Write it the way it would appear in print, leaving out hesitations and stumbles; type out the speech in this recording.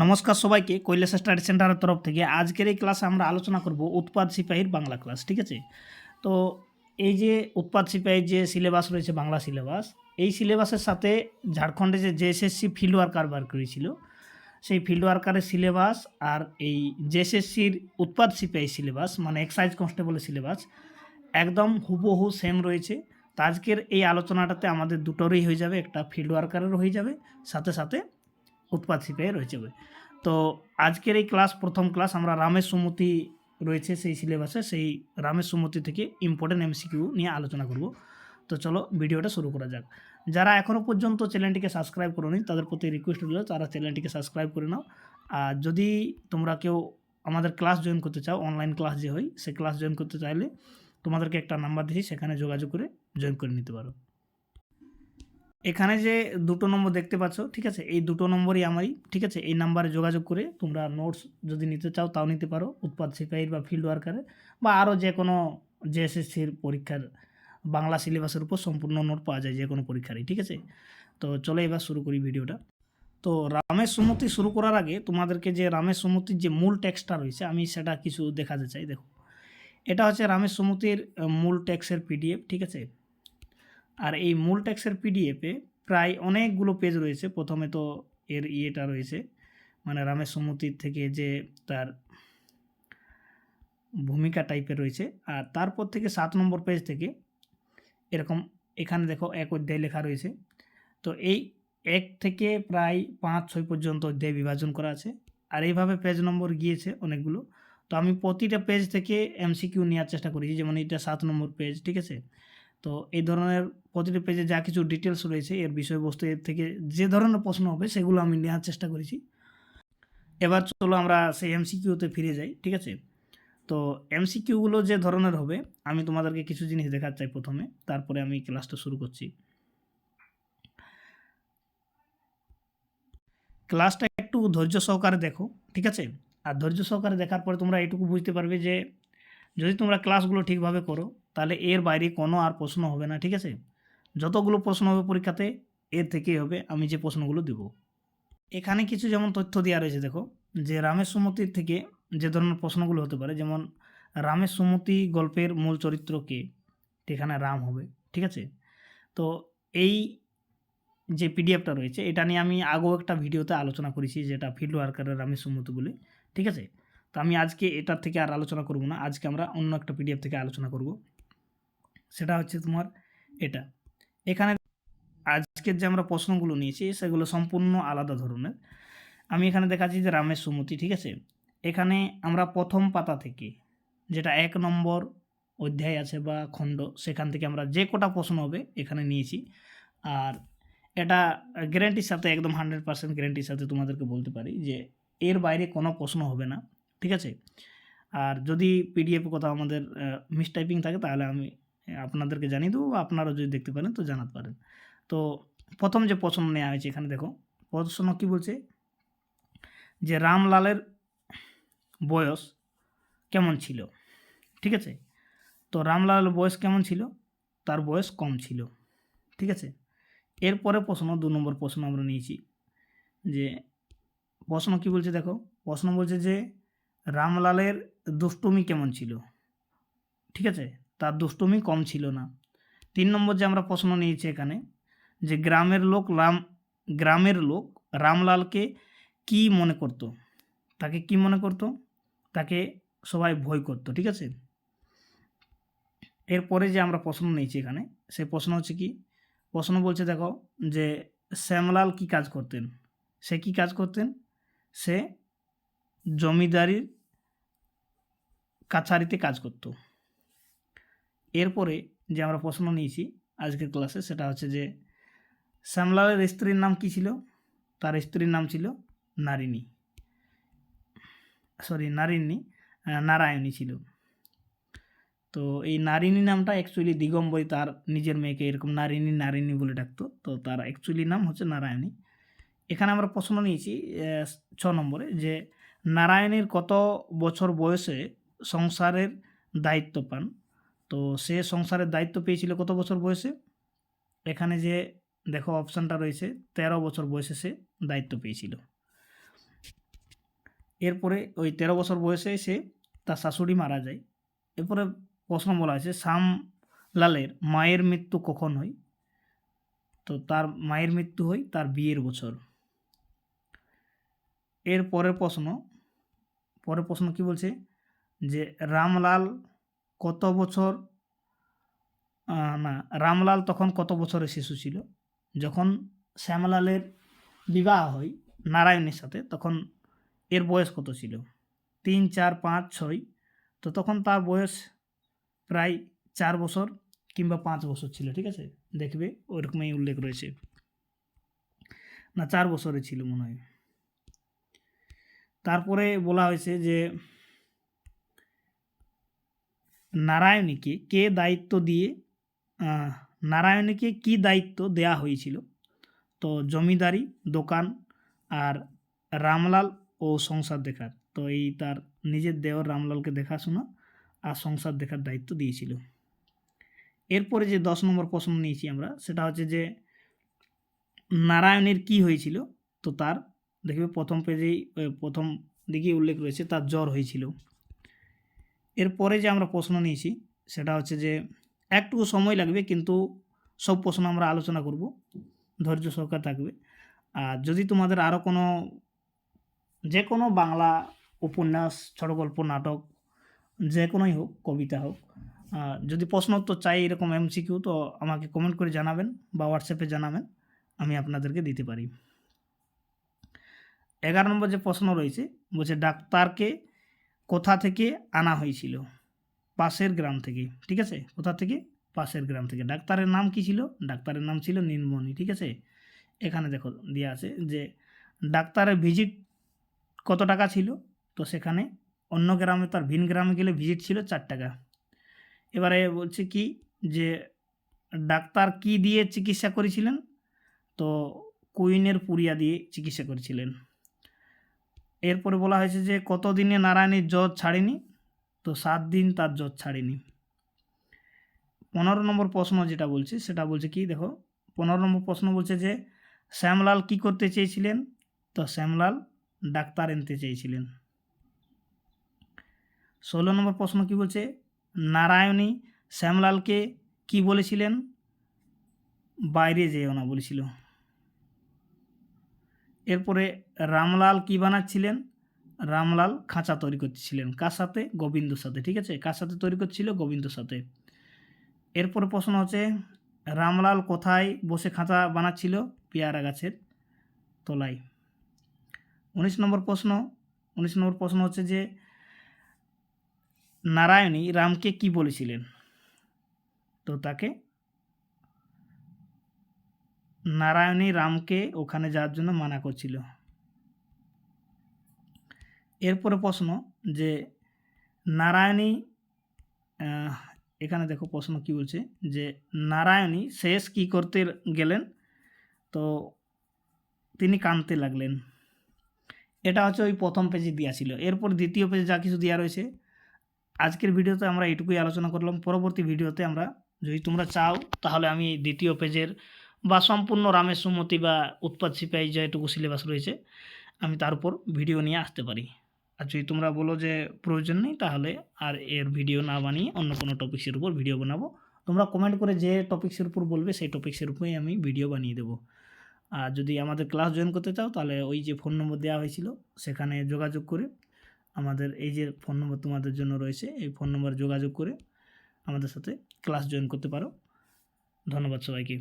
নমস্কার সবাইকে, কৈলাস স্টাডি সেন্টারের তরফ থেকে আজকের এই ক্লাসে আমরা আলোচনা করব উৎপাদ সিপাহীর বাংলা ক্লাস। ঠিক আছে, তো এই যে উৎপাদ সিপাহীর যে সিলেবাস রয়েছে, বাংলা সিলেবাস, এই সিলেবাসের সাথে ঝাড়খণ্ডে যে জেএসএসসি ফিল্ড ওয়ার্কার বার করেছিল, সেই ফিল্ড ওয়ার্কারের সিলেবাস আর এই জেএসএসসির উৎপাদ সিপাহী সিলেবাস মানে এক্সাইজ কনস্টেবলের সিলেবাস একদম হুবহু সেম রয়েছে। তো আজকের এই আলোচনাটাতে আমাদের দুটোরই হয়ে যাবে, একটা ফিল্ড ওয়ার্কারেরও হয়ে যাবে, সাথে সাথে উৎপাদ সিপাহী রয়েছে। তো আজকের এই ক্লাস, প্রথম ক্লাস, আমরা রামের সুমতি রয়েছে সেই সিলেবাসে, সেই রামের সুমতি থেকে ইম্পর্টেন্ট এমসিকিউ নিয়ে আলোচনা করব। তো চলো ভিডিওটা শুরু করা যাক। যারা এখনও পর্যন্ত চ্যানেলটিকে সাবস্ক্রাইব করোনি তাদের প্রতি রিকোয়েস্ট রইল তারা চ্যানেলটিকে সাবস্ক্রাইব করে নাও। আর যদি তোমরা কেউ আমাদের ক্লাস জয়েন করতে চাও, অনলাইন ক্লাস যে হয় সেই ক্লাস জয়েন করতে চাইলে তোমাদেরকে একটা নাম্বার দিয়েছি, সেখানে যোগাযোগ করে জয়েন করে নিতে পারো। এখানে যে দুটো নম্বর দেখতে পাচ্ছ, ঠিক আছে, এই দুটো নম্বরই আমারই। ঠিক আছে, এই নাম্বারে যোগাযোগ করে তোমরা নোটস যদি নিতে চাও তাও নিতে পারো, উৎপাদ সিপাহীর বা ফিল্ড ওয়ার্কারের বা আরও যে কোনো জেএসএসসির পরীক্ষার বাংলা সিলেবাসের উপর সম্পূর্ণ নোট পাওয়া যায় যে কোনো পরীক্ষারই। ঠিক আছে, তো চলো এবার শুরু করি ভিডিওটা। তো রামের সুমতি শুরু করার আগে তোমাদেরকে যে রামের সুমতির যে মূল টেক্সটটা রয়েছে আমি সেটা কিছু দেখাতে চাই। দেখো, এটা হচ্ছে রামের সুমতির মূল টেক্সের পিডিএফ। ঠিক আছে, আর এই মূল টেক্সের পিডিএফে প্রায় অনেকগুলো পেজ রয়েছে। প্রথমে তো এর ইয়েটা রয়েছে, মানে রামের সুমতির থেকে যে তার ভূমিকা টাইপের রয়েছে, আর তারপর থেকে 7 নম্বর পেজ থেকে এরকম এখানে দেখো এক অধ্যায় লেখা রয়েছে। তো এই 1 থেকে প্রায় 5-6 পর্যন্ত অধ্যায় বিভাজন করা আছে, আর এইভাবে পেজ নম্বর গিয়েছে অনেকগুলো। তো আমি প্রতিটা পেজ থেকে এমসিকিউ নেওয়ার চেষ্টা করেছি, যেমন এটা 7 নম্বর পেজ। ঠিক আছে, তো এই ধরনের প্রতিটি পেজে যা কিছু ডিটেলস রয়েছে, এর বিষয়বস্তু, এর থেকে যে ধরনের প্রশ্ন হবে সেগুলো আমি নেওয়ার চেষ্টা করেছি। এবার চলো আমরা সেই এমসিকিউতে ফিরে যাই। ঠিক আছে, তো এমসিকিউগুলো যে ধরনের হবে আমি তোমাদেরকে কিছু জিনিস দেখাতে চাই প্রথমে, তারপরে আমি ক্লাসটা শুরু করছি। ক্লাসটা একটু ধৈর্য সহকারে দেখো। ঠিক আছে, আর ধৈর্য সহকারে দেখার পরে তোমরা এটুকু বুঝতে পারবে যে যদি তোমরা ক্লাসগুলো ঠিকভাবে করো তাহলে এর বাইরে কোনো আর প্রশ্ন হবে না। ঠিক আছে, যতগুলো প্রশ্ন হবে পরীক্ষাতে এর থেকেই হবে আমি যে প্রশ্নগুলো দেব। এখানে কিছু যেমন তথ্য দেওয়া রয়েছে, দেখো, যে রামের সুমতির থেকে যে ধরনের প্রশ্নগুলো হতে পারে, যেমন রামের সুমতি গল্পের মূল চরিত্র কে, এখানে রাম হবে। ঠিক আছে, তো এই যে পিডিএফটা রয়েছে এটা নিয়ে আমি আগেও একটা ভিডিওতে আলোচনা করেছি, যেটা ফিল্ড ওয়ার্কারের রামের সুমতি বলে। ঠিক আছে, তো আমি আজকে এটার থেকে আর আলোচনা করব না, আজকে আমরা অন্য একটা পিডিএফ থেকে আলোচনা করব। সেটা হচ্ছে তোমার এটা। এখানে আজকের যে আমরা প্রশ্নগুলো নিয়েছি সেগুলো সম্পূর্ণ আলাদা ধরনের। আমি এখানে দেখাচ্ছি যে রামের সুমতি। ঠিক আছে, এখানে আমরা প্রথম পাতা থেকে, যেটা 1 নম্বর অধ্যায় আছে বা খণ্ড, সেখান থেকে আমরা যে কটা প্রশ্ন হবে এখানে নিয়েছি। আর এটা গ্যারেন্টির সাথে, একদম 100% গ্যারেন্টির সাথে তোমাদেরকে বলতে পারি যে এর বাইরে কোনো প্রশ্ন হবে না। ঠিক আছে, আর যদি পিডিএফ কোথাও আমাদের মিসটাইপিং থাকে তাহলে আমি আপনাদেরকে জানিয়ে দেবো, বা আপনারাও যদি দেখতে পারেন তো জানাতে পারেন। তো প্রথম যে প্রশ্ন নেওয়া হয়েছে এখানে দেখো, প্রশ্ন কী বলছে, যে রামলালের বয়স কেমন ছিল। ঠিক আছে, তো রামলালের বয়স কেমন ছিল, তার বয়স কম ছিল। ঠিক আছে, এরপরে প্রশ্ন 2 নম্বর প্রশ্ন আমরা নিয়েছি, যে প্রশ্ন কী বলছে, দেখো, প্রশ্ন বলছে যে রামলালের দুষ্টুমি কেমন ছিল। ঠিক আছে, তার দুষ্টুমি কম ছিল না। 3 নম্বর যে আমরা প্রশ্ন নিয়েছি এখানে, যে গ্রামের লোক রামলালকে কি মনে করত, তাকে কি মনে করত, তাকে সবাই ভয় করত। ঠিক আছে, এরপরে যে আমরা প্রশ্ন নিয়েছি এখানে, সেই প্রশ্ন হচ্ছে কি, প্রশ্ন বলছে দেখো, যে শ্যামলাল কি কাজ করতেন, সে কি কাজ করতেন, সে জমিদারির কাছারিতে কাজ করত। এরপরে যে আমরা প্রশ্ন নিয়েছি আজকের ক্লাসে সেটা হচ্ছে যে শ্যামলালের স্ত্রীর নাম কি ছিল, তার স্ত্রীর নাম ছিল নারায়ণী ছিল। তো এই নারিনী নামটা অ্যাকচুয়ালি দিগম্বরী তার নিজের মেয়েকে এরকম নারিনী বলে ডাকতো, তো তার অ্যাকচুয়ালি নাম হচ্ছে নারায়ণী। এখানে আমরা প্রশ্ন নিয়েছি 6 নম্বরে, যে নারায়ণীর কত বছর বয়সে সংসারের দায়িত্ব পান। তো সে সংসারের দায়িত্ব পেয়েছিল কত বছর বয়সে, এখানে যে দেখো অপশানটা রয়েছে 13 বছর বয়সে সে দায়িত্ব পেয়েছিল। এরপরে ওই 13 বছর বয়সে সে তার শাশুড়ি মারা যায়। এরপরে প্রশ্ন বলা হয়েছে শ্যামলালের মায়ের মৃত্যু কখন হয়? তো তার মায়ের মৃত্যু হয় তার বিয়ের বছর। এর পরের প্রশ্ন কি বলছে যে রামলাল কত বছর রামলাল তখন কত বছরের শিশু ছিল? যখন শ্যামলালের বিবাহ হয় নারায়ণীর সাথে তখন এর বয়স কত ছিল? 3, 4, 5, 6। তো তখন তার বয়স প্রায় 4 বছর কিংবা 5 বছর ছিল। ঠিক আছে, দেখবে ওইরকমই উল্লেখ রয়েছে, না 4 বছরের ছিল মনে হয়। তারপরে বলা হয়েছে যে নারায়ণীকে কি দায়িত্ব দেয়া হয়েছিল? তো জমিদারি, দোকান, আর রামলাল ও সংসার দেখার। তো এই তার নিজের দেওর রামলালকে দেখাশোনা আর সংসার দেখার দায়িত্ব দিয়েছিল। এরপরে যে 10 নম্বর প্রশ্ন নিয়েছি আমরা, সেটা হচ্ছে যে নারায়ণীর কি হয়েছিল? তো তার দেখবে প্রথম পেজেই প্রথম দিকেই উল্লেখ রয়েছে তার জ্বর হয়েছিল। এরপরে যে আমরা প্রশ্ন নিয়েছি সেটা হচ্ছে যে একটু সময় লাগবে, কিন্তু সব প্রশ্ন আমরা আলোচনা করব, ধৈর্য সহকার থাকবে। আর যদি তোমাদের আরও যে কোনো বাংলা উপন্যাস, ছোট গল্প, নাটক, যে কোনোই হোক, কবিতা হোক, যদি প্রশ্ন উত্তর চাই এরকম এমসিকিউ, তো আমাকে কমেন্ট করে জানাবেন বা হোয়াটসঅ্যাপে জানাবেন, আমি আপনাদেরকে দিতে পারি। 11 নম্বর যে প্রশ্ন রয়েছে বলছে ডাক্তারকে কোথা থেকে আনা হয়েছিল? পাশের গ্রাম থেকে। ঠিক আছে, কোথা থেকে? পাশের গ্রাম থেকে। ডাক্তারের নাম কি ছিল? ডাক্তারের নাম ছিল নীলমণি। ঠিক আছে, এখানে দেখো দেওয়া আছে যে ডাক্তারের ভিজিট কত টাকা ছিল? তো সেখানে অন্য গ্রামে, তার ভিন গ্রামে গেলে ভিজিট ছিল 4 টাকা। এবারে বলছে কি যে ডাক্তার কি দিয়ে চিকিৎসা করেছিলেন? তো কুইনের পুরিয়া দিয়ে চিকিৎসা করেছিলেন। এরপরে বলা হয়েছে যে কত দিনে নারায়ণীর জ্বর ছাড়েনি? তো 7 দিন তার জ্বর ছাড়েনি। 15 নম্বর প্রশ্ন যেটা বলছে সেটা বলছে কি দেখো, 15 নম্বর প্রশ্ন বলছে যে শ্যামলাল কি করতে চেয়েছিলেন? তো শ্যামলাল ডাক্তার আনতে চেয়েছিলেন। 16 নম্বর প্রশ্ন কি বলছে? নারায়ণী শ্যামলালকে কি বলেছিলেন? বাইরে যেও না বলেছিল। এরপরে রামলাল কি বানাচ্ছিলেন? রামলাল খাঁচা তৈরি করছিলেন। কার সাথে? গোবিন্দর সাথে। ঠিক আছে, কার সাথে তৈরি করছিল? গোবিন্দর সাথে। এরপরে প্রশ্ন হচ্ছে রামলাল কোথায় বসে খাঁচা বানাচ্ছিল? পেয়ারা গাছের তলায়। 19 নম্বর প্রশ্ন হচ্ছে যে নারায়ণী রামকে কি বলেছিলেন? তো তাকে নারায়ণী রামকে ওখানে যাওয়ার জন্য মানা করছিল। এরপরে প্রশ্ন যে নারায়ণী, এখানে দেখো প্রশ্ন কি বলছে যে নারায়ণী শেষ কি করতে গেলেন? তো তিনি কাঁদতে লাগলেন। এটা হচ্ছে ওই প্রথম পেজে দেওয়া ছিল। এরপর দ্বিতীয় পেজে যা কিছু দেওয়া রয়েছে, আজকের ভিডিওতে আমরা এইটুকুই আলোচনা করলাম। পরবর্তী ভিডিওতে আমরা, যদি তোমরা চাও, তাহলে আমি দ্বিতীয় পেজের বা সম্পূর্ণ রামের সুমতি বা উৎপাত সিপাহী যেটুকু সিলেবাস রয়েছে, আমি তার উপর ভিডিও নিয়ে আসতে পারি। আর যদি তোমরা বলো যে প্রয়োজন নেই, তাহলে আর এর ভিডিও না বানিয়ে অন্য কোনো টপিক্সের উপর ভিডিও বানাবো। তোমরা কমেন্ট করে যে টপিক্সের উপর বলবে সেই টপিক্সের উপরেই আমি ভিডিও বানিয়ে দেবো। আর যদি আমাদের ক্লাস জয়েন করতে চাও, তাহলে ওই যে ফোন নম্বর দেওয়া হয়েছিল সেখানে যোগাযোগ করে, আমাদের এই যে ফোন নম্বর তোমাদের জন্য রয়েছে, এই ফোন নম্বরে যোগাযোগ করে আমাদের সাথে ক্লাস জয়েন করতে পারো। ধন্যবাদ সবাইকে।